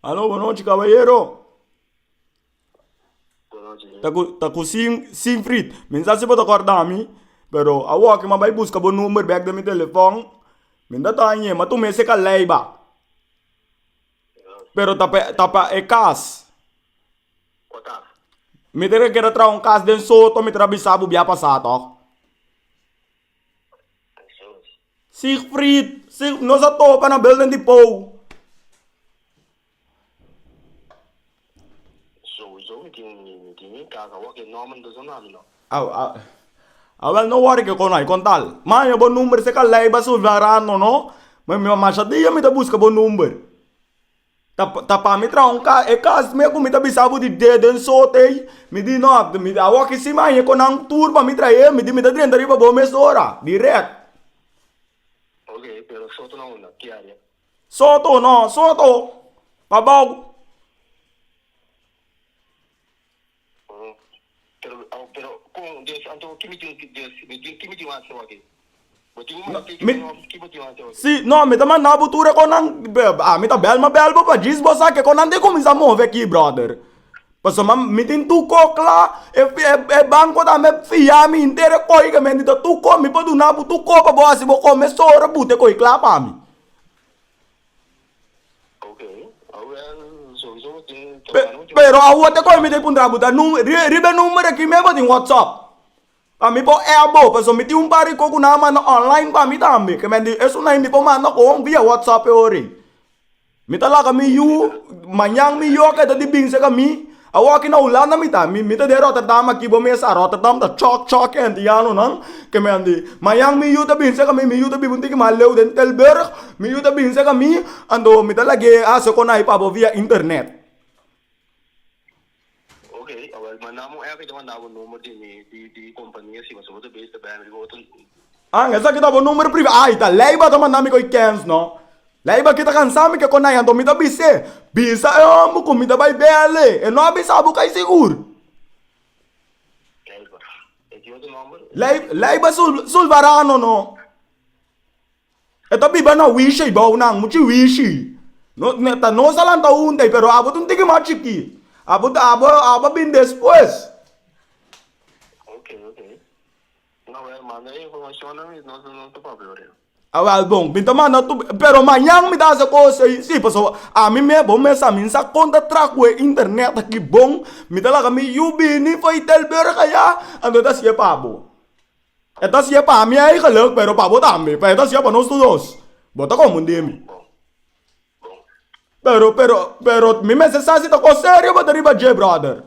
Aló, buenas noches, caballero. Buenas noches. Tá com sim frito. Mensagem para acordar a mim. Pero a walk ma vai buscar o número back do meu telefone. Minda tá aí, mas tu me seca leiba. Pero tapa é KAS. Kota. Me tere que era tra um KAS den soto, me trabisabu bia passado. Siegfried, nós a topa na building de pou. Sowieso met die kaas, wat ik normen dus aan no. Awel no worry que con aí, con tal. Mas bom número se calei ba sulvarano, no? Mas minha machadia me tá busca bom número. Tá para me tra um KAS, é KAS me com me tá bisabu de den sote. Me di no, me a walk se mais com ang turba me trae, me di me tá dentro riba bom mesora, direto. Ok, pero soto na una, que área? Soto, no, soto. Pabaw. Pero com Deus, então que me diz assim aqui. Botinho que botinho assim. Si, no, me tá mandando a butura com ang, me tá belma pra diz bossa que com ang de começar a mover aqui, brother. Paso me tem tu lá, é banco da me fia me inteira coi que me dito tu come pode na tu copa boa se vou comer só ora bute coi lá para mim. Ok, agora sowieso tem Pero a outra coi me tem pundra buta ribe número aqui me botin WhatsApp. A mim po é bo, paso me tem pari com na mano online para mim também, que me diz isso não me po mano com via WhatsApp ori. Me tá lá kami you, manyang mi yo que tá de bing sa kami. Awak na ulan na mita, mita de Rotterdam aqui, bom mesa Rotterdam da choc antiano não, que me andi. Mayang mi yuta binsa kami, mi yuta bibunti que maleu den Telberg, mi yuta binsa kami, ando mita lagi aso ko na ipabo via internet. Ok, agora mandamos é que te mandava o número de companhia se você botar base da bem, ele botou. Ah, essa aqui tá o número privado. Ah, tá leiba tá mandando me cans, no. Leiba kita cansame que ko na yan, mita bise. Bisa mo comida vai bele, e não abisa bu kai seguro. Leiba sul varano no. Eta biba na wishi ibaw nang muchi wishi. No neta no salanta unde, pero abo tun tiki machiki. Abo bin después. Ok. Não é, manda aí informação não tô problema. Ah, bom, então mano, pero amanhã me dá essa coisa aí. Sim, pessoal, a mim é bom, mas a mim sa conta trago a internet aqui bom. Me dá lá que me yubi ni foi telber kaya, ando da sia pabo. Eta sia pa mi aí que louco, pero pabo também, pero eta sia pa nós todos. Bota como um demi. Pero, me essa se tá com sério, bota riba J brother.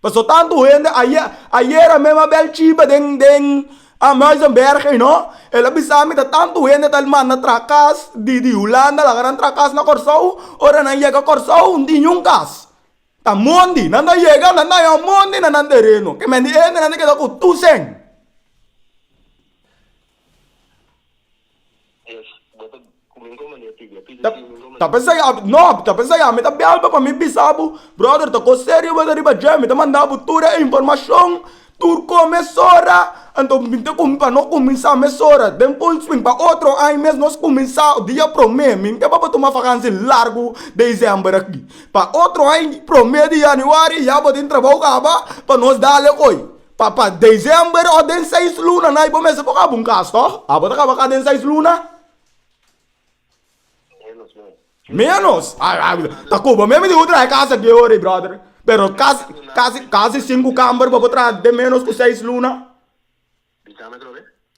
Pessoal, tanto gente, ayer a mesma bel chiba den a mais um berge, no? Ela bisami da tanto gente tal man na tracas di Holanda, la gran tracas na Corsau, ora na llega Corsau, di nenhum cas. Ta mondi, nanda llega, nanda ya mondi na nandereno. Que me di ene nanda que da ku tusen. Yes, bota comigo mania tiga. Tá pensando, me tá bialba pra me bisabu, brother, tá com sério, bota riba jam, me tá mandando butura informação. Tur começora, então me para não começar a mesora, depois swing para outro aí mesmo nós começar o dia pro mim, me que para tomar vacância largo dezembro aqui, para outro aí pro mês de janeiro já vou ter trabalho acaba para nós dar le coi, para dezembro ou den 6 luna na ibo mês para um caso, ah bota acaba den 6 luna. Menos, tá cuba mesmo de outra casa aqui hoje, brother. Pero casi 5 câmeras para trás de menos que 6 luna.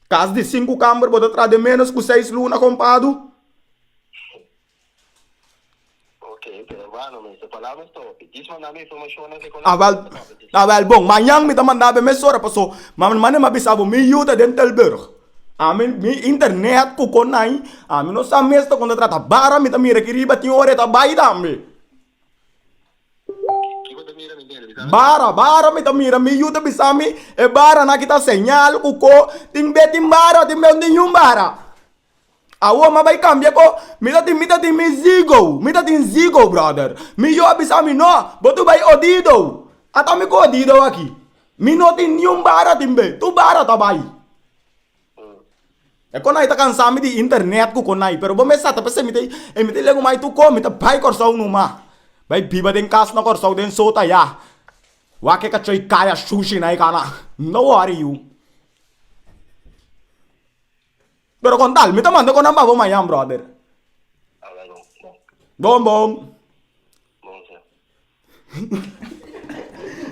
Casi de 5 câmeras para trás de menos que 6 luna, compadre. Ok, pero bueno, me falava stop. Diz mandar minha informação na Well, bom, amanhã me tá mandando mensagem, passou. Mas não me bisabo, me ajuda dentro do Telberg. A mim internet com conai, a mim não sabe mesmo quando trata bara, me tá mira que riba tinha hora tá baida me. Bara, me tá mira, me ajuda bisami, e bara na kita senyal, kuko, ting betim bara, ting betim nenhum bara. A uma vai cambiar ko, me tá tim me tá zigo, brother. Me yo bisami no, botu vai odido. Ata me ko odido aqui. Me não tem nenhum bara timbe, tu bara tá vai. Kona ita kan sami di internet ku kona pero bo mesa ta pese mite lego mai tu ko mite bai kor sau numa. Bai biba den kas na kor sau den sota ya. Wake ka choi kaya sushi nai kana. No worry you. Pero con tal, mita mando con amba bo mayam brother. Alright, Bom bom. sir.